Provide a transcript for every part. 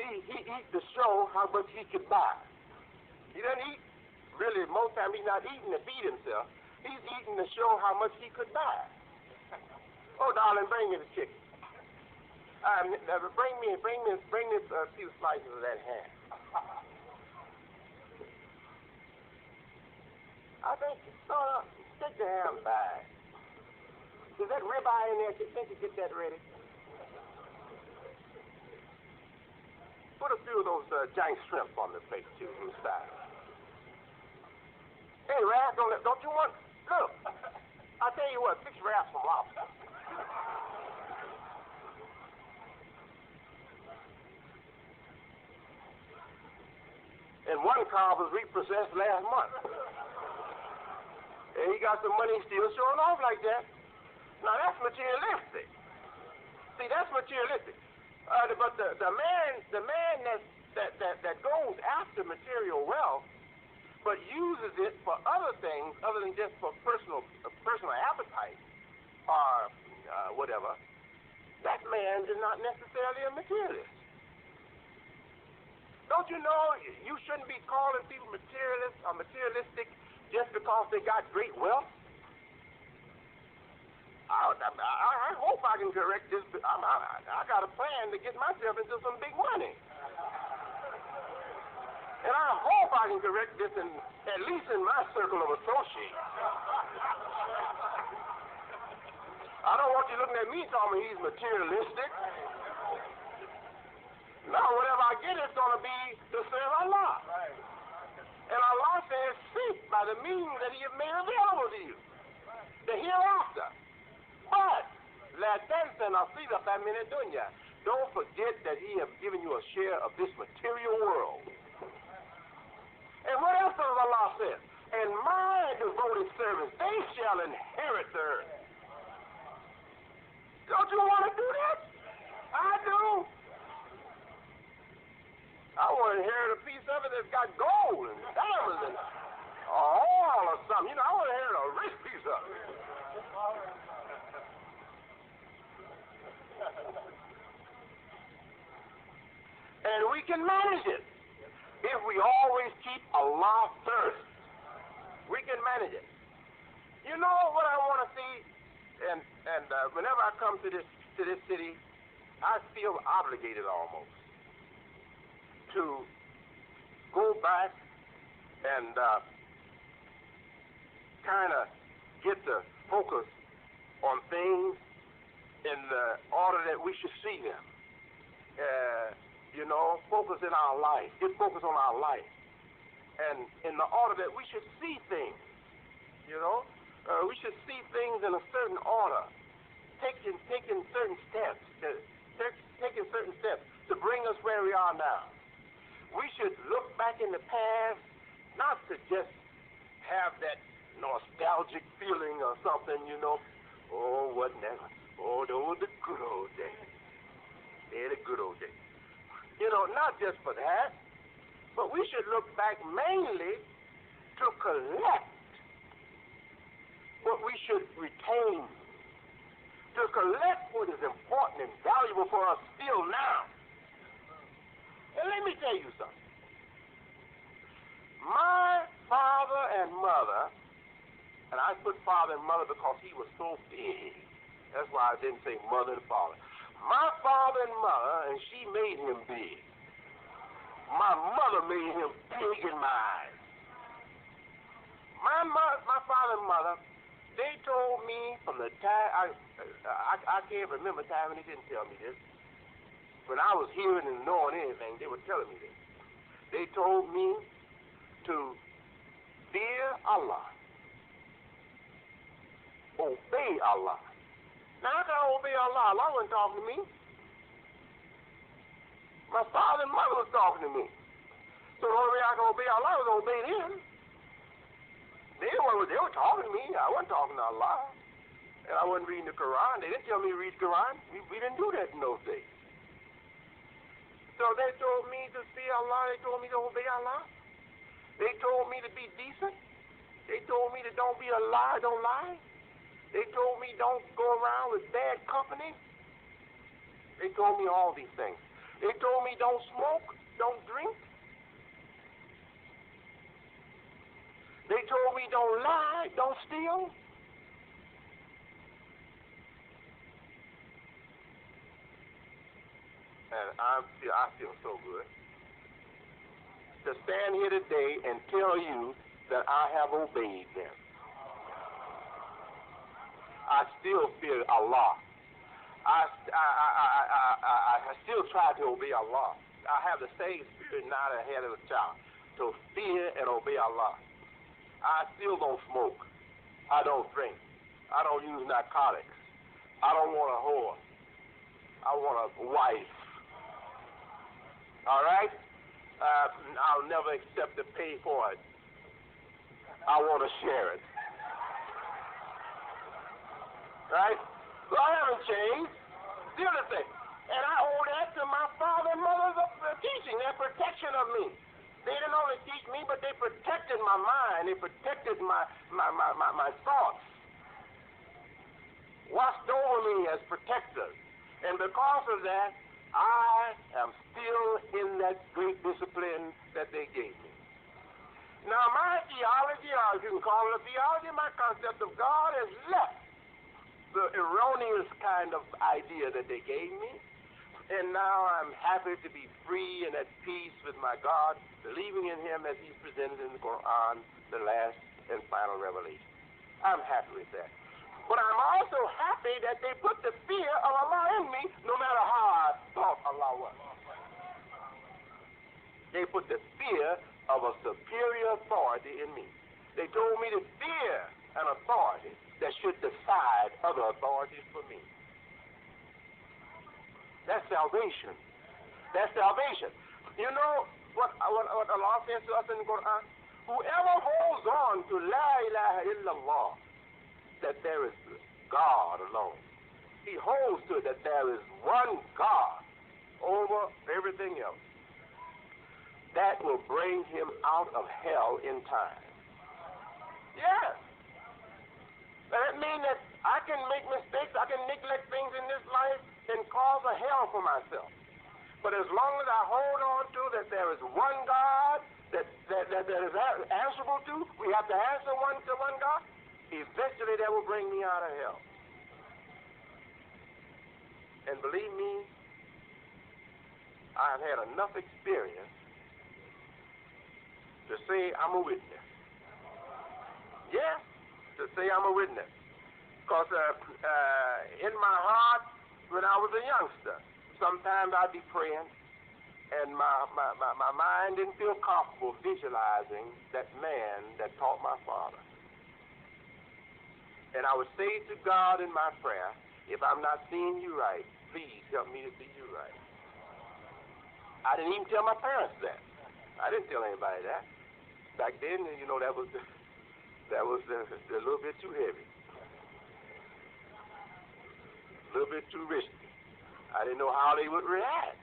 he eats to show how much he can buy. He doesn't eat, really, most time he's not eating to feed himself. He's eating to show how much he could buy. Oh, darling, bring me the chicken. Bring me a few slices of that ham. I think, take the ham back. Is that ribeye in there? Can't you get that ready? Put a few of those giant shrimp on the plate, too, from the side. Hey, Raph, don't you want... Look, I'll tell you what, 6 wraps from lobster. And one car was repossessed last month. And he got some money still showing off like that. Now, that's materialistic. See, that's materialistic. But the man that goes after material wealth, but uses it for other things other than just for personal appetite or whatever, that man is not necessarily a materialist. Don't you know you shouldn't be calling people materialists or materialistic just because they got great wealth? I hope I can correct this. I got a plan to get myself into some big money. And I hope I can correct this at least in my circle of associates. I don't want you looking at me telling me he's materialistic. No, whatever I get is going to be to serve Allah. And Allah says, seek by the means that He has made available to you, the hereafter. But, la tansa nasibaka min ad-dunya. Don't forget that He has given you a share of this material world. And what else does Allah say? And my devoted servants, they shall inherit the earth. Don't you want to do that? I do. I want to inherit a piece of it that's got gold and diamonds and oil or something. You know, I want to inherit a rich piece of it. And we can manage it if we always keep Allah first. We can manage it. You know what I want to see? And whenever I come to this city, I feel obligated almost to go back and kind of get the focus on things in the order that we should see them. You know, focus in our life. Get focus on our life. And in the order that we should see things. You know, we should see things in a certain order. Taking certain steps. Taking certain steps to bring us where we are now. We should look back in the past, not to just have that nostalgic feeling or something, you know. Oh, wasn't that? Oh, those were the good old days. They're the good old days. You know, not just for that, but we should look back mainly to collect what we should retain, to collect what is important and valuable for us still now. And let me tell you something. My father and mother, and I put father and mother because he was so big. That's why I didn't say mother and father. My father and mother, and she made him big. My mother made him big in my eyes. My father and mother, they told me from the time, I can't remember the time when they didn't tell me this. When I was hearing and knowing anything, they were telling me this. They told me to fear Allah. Obey Allah. Now, how can I obey Allah? Allah wasn't talking to me. My father and mother was talking to me. So the only way I can obey Allah was to obey them. They were talking to me. I wasn't talking to Allah. And I wasn't reading the Quran. They didn't tell me to read the Quran. We didn't do that in those days. So they told me to fear Allah. They told me to obey Allah. They told me to be decent. They told me to don't be a liar, don't lie. They told me don't go around with bad company. They told me all these things. They told me don't smoke, don't drink. They told me don't lie, don't steal. And I feel so good to stand here today and tell you that I have obeyed them. I still fear Allah. I still try to obey Allah. I have the same spirit now that I had as a child, to fear and obey Allah. I still don't smoke. I don't drink. I don't use narcotics. I don't want a whore. I want a wife. All right? I'll never accept to pay for it. I want to share it. Right? So I haven't changed. Still the same. And I owe that to my father and mother's teaching, their protection of me. They didn't only teach me, but they protected my mind. They protected my thoughts. Watched over me as protectors. And because of that, I am still in that great discipline that they gave me. Now, my theology, or if you can call it a theology, my concept of God has left the erroneous kind of idea that they gave me. And now I'm happy to be free and at peace with my God, believing in Him as He's presented in the Quran, the last and final revelation. I'm happy with that. But I'm also happy that they put the fear of Allah in me, no matter how I thought Allah was. They put the fear of a superior authority in me. They told me to fear an authority that should decide other authorities for me. That's salvation. That's salvation. You know what Allah says to us in the Quran? Whoever holds on to La ilaha illallah, that there is God alone. He holds to it that there is one God over everything else. That will bring him out of hell in time. Yes. That means that I can make mistakes, I can neglect things in this life and cause a hell for myself. But as long as I hold on to that there is one God that is answerable to, we have to answer to one God, eventually that will bring me out of hell. And believe me, I have had enough experience to say I'm a witness. Yeah, to say I'm a witness. Because in my heart, when I was a youngster, sometimes I'd be praying, and my mind didn't feel comfortable visualizing that man that taught my father. And I would say to God in my prayer, if I'm not seeing you right, please help me to see you right. I didn't even tell my parents that. I didn't tell anybody that. Back then, you know, that was a little bit too heavy. A little bit too risky. I didn't know how they would react.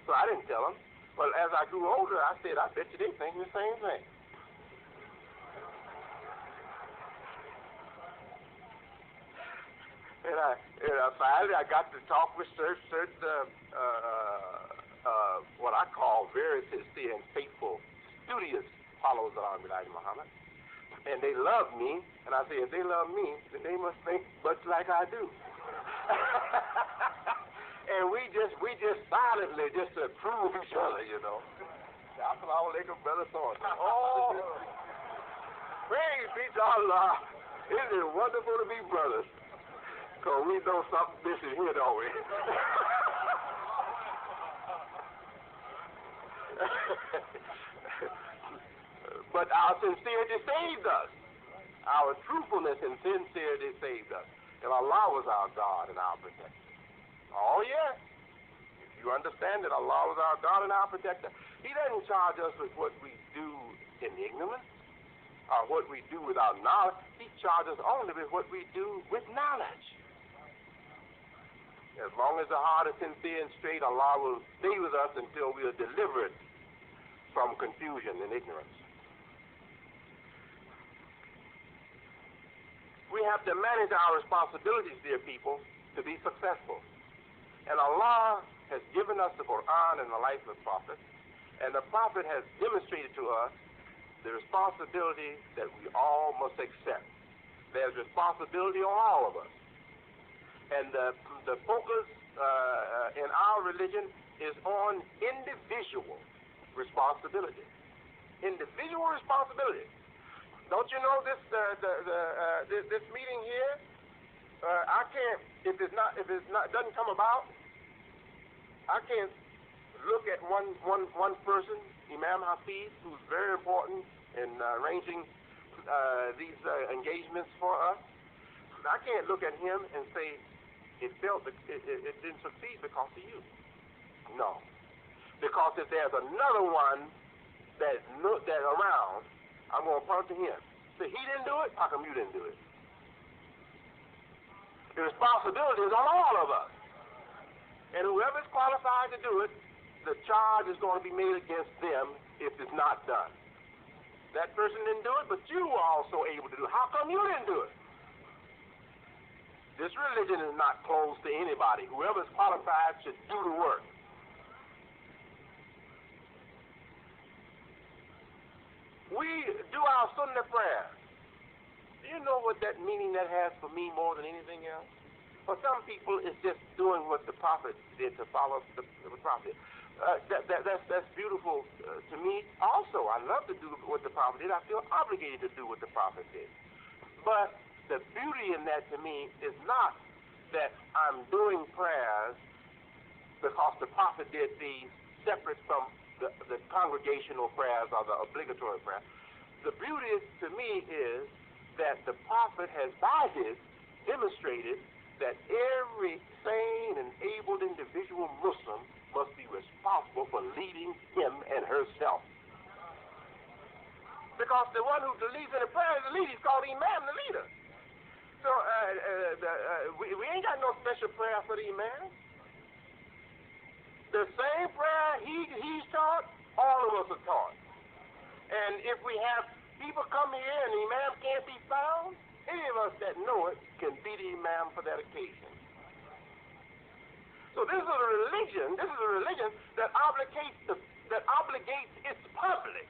So I didn't tell them. But as I grew older, I said, I bet you they think the same thing. And finally I got to talk with certain what I call very sincere and faithful, studious followers of Imam Muhammad. And they love me, and I say, if they love me, then they must think much like I do. And we just silently just approve each other, you know. Assalamu alaikum, brother Thorne. Oh, praise be to Allah. Isn't it wonderful to be brothers? Because we know something missing here, don't we? But our sincerity saved us. Our truthfulness and sincerity saved us. And Allah was our God and our protector. Oh, yes. If you understand that Allah was our God and our protector, He doesn't charge us with what we do in ignorance or what we do without knowledge. He charges only with what we do with knowledge. As long as the heart is sincere and straight, Allah will stay with us until we are delivered from confusion and ignorance. We have to manage our responsibilities, dear people, to be successful. And Allah has given us the Quran and the life of the Prophet, and the Prophet has demonstrated to us the responsibility that we all must accept. There's responsibility on all of us. And the focus in our religion is on individual responsibility. Individual responsibility. Don't you know this this meeting here? I can't if it's not doesn't come about. I can't look at one person, Imam Hafiz, who's very important in arranging these engagements for us. I can't look at him and say it didn't succeed because of you. No, because if there's another one that's around, I'm going to point to him. Say he didn't do it. How come you didn't do it? The responsibility is on all of us. And whoever is qualified to do it, the charge is going to be made against them if it's not done. That person didn't do it, but you were also able to do it. How come you didn't do it? This religion is not closed to anybody. Whoever is qualified should do the work. We do our Sunnah prayer. Do you know what that meaning that has for me more than anything else? For some people, it's just doing what the Prophet did to follow the Prophet. That's beautiful to me. Also, I love to do what the Prophet did. I feel obligated to do what the Prophet did. But the beauty in that to me is not that I'm doing prayers because the Prophet did these separate from the congregational prayers or the obligatory prayers. The beauty to me is that the Prophet has by this demonstrated that every sane and able individual Muslim must be responsible for leading him and herself. Because the one who believes in the prayer is the leader. He's called Imam, the leader. So we ain't got no special prayer for the Imam. The same prayer he's taught, all of us are taught. And if we have people come here and the Imam can't be found, any of us that know it can be the Imam for that occasion. So this is a religion that obligates its public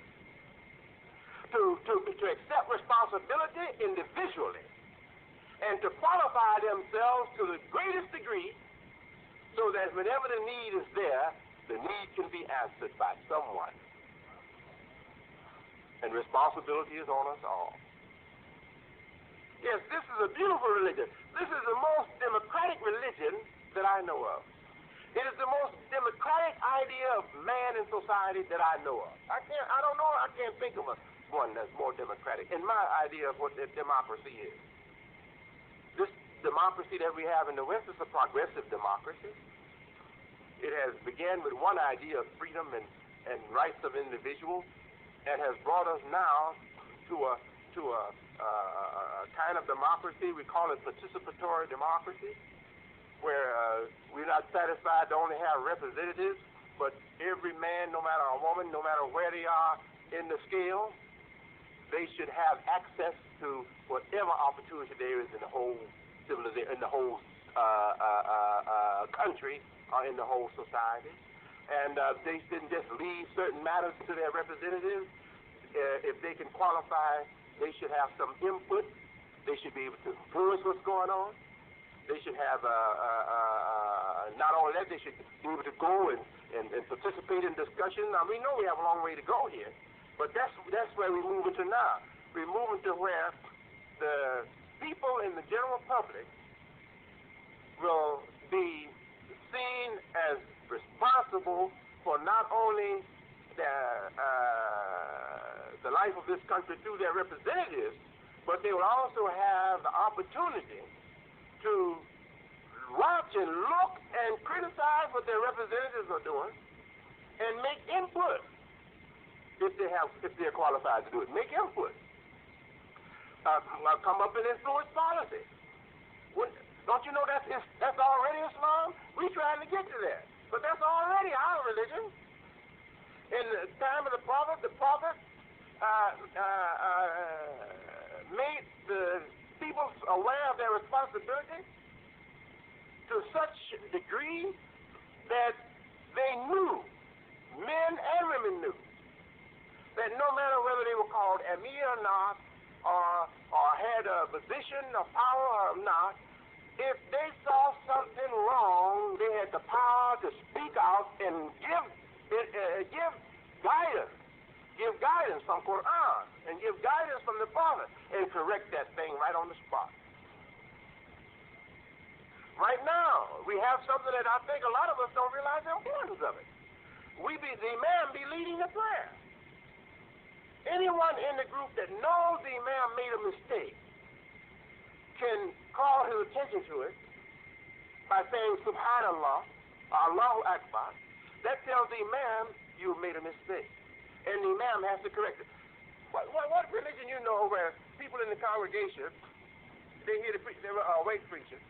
to accept responsibility individually and to qualify themselves to the greatest degree so that whenever the need is there, the need can be answered by someone. And responsibility is on us all. Yes, this is a beautiful religion. This is the most democratic religion that I know of. It is the most democratic idea of man in society that I know of. I can't think of one that's more democratic in my idea of what democracy is. This democracy that we have in the West is a progressive democracy. It has began with one idea of freedom and rights of individuals, and has brought us now to a kind of democracy. We call it participatory democracy, where we're not satisfied to only have representatives, but every man, no matter a woman, no matter where they are in the scale, they should have access to whatever opportunity there is in the whole civilization, in the whole country, or in the whole society. And they shouldn't just leave certain matters to their representatives. If they can qualify, they should have some input. They should be able to influence what's going on. They should have, not only that, they should be able to go and participate in discussion. Now, we know we have a long way to go here, but that's where we're moving to now. We're moving to where the people in the general public will be seen as responsible for not only the life of this country through their representatives, but they will also have the opportunity to watch and look and criticize what their representatives are doing and make input if they're qualified to do it. Make input. Come up and influence policy. Don't you know that's already Islam? We're trying to get to that. But that's already our religion. In the time of the Prophet made the people aware of their responsibility to such degree that they knew, men and women knew, that no matter whether they were called Emir or not, or had a position of power or not, if they saw something wrong, they had the power to speak out and give guidance. Give guidance from Quran and give guidance from the Prophet and correct that thing right on the spot. Right now, we have something that I think a lot of us don't realize the importance of it. The Imam be leading the prayer. Anyone in the group that knows the Imam made a mistake can call his attention to it by saying Subhanallah, Allahu Akbar. That tells the Imam you made a mistake, and the Imam has to correct it. What religion you know where people in the congregation, they hear the wait preacher.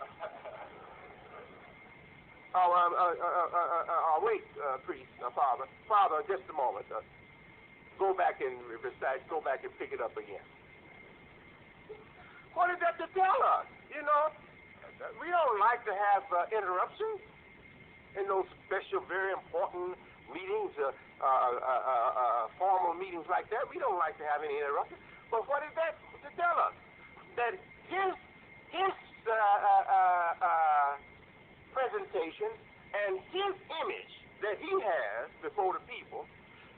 Wait, priest, Father, just a moment. Go back and recite, go back and pick it up again. What is that to tell us? You know, we don't like to have interruptions in those special, very important meetings, formal meetings like that. We don't like to have any interruptions. But what is that to tell us? That his presentation and his image that he has before the people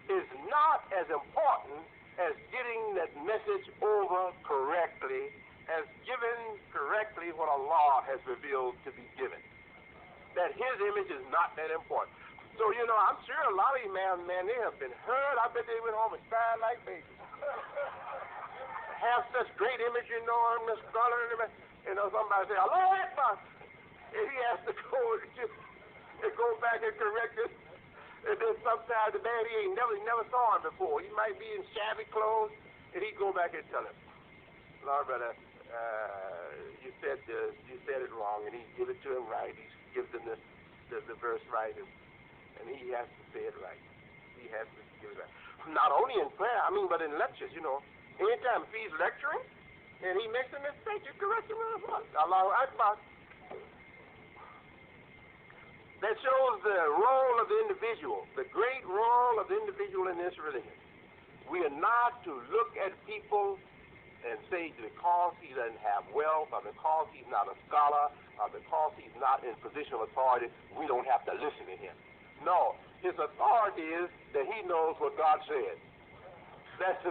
is not as important as getting that message over correctly, as given correctly what Allah has revealed to be given. That his image is not that important. So, you know, I'm sure a lot of you, man, they have been hurt. I bet they went home and cried like babies. Have such great image, you know, and Miss Scholar, and somebody say, Allahu Akbar. And he has to go back and correct it. And then sometimes the man he never saw him before. He might be in shabby clothes, and he'd go back and tell him, Lord, brother, you said it wrong, and he give it to him right. He gives him the verse right, and he has to say it right. He has to give it right. Not only in prayer, but in lectures, you know. Anytime if he's lecturing and he makes a mistake, you correct him. Allahu Akbar. That shows the role of the individual, the great role of the individual in this religion. We are not to look at people and say because he doesn't have wealth, or because he's not a scholar, or because he's not in position of authority, we don't have to listen to him. No, his authority is that he knows what God said. That's his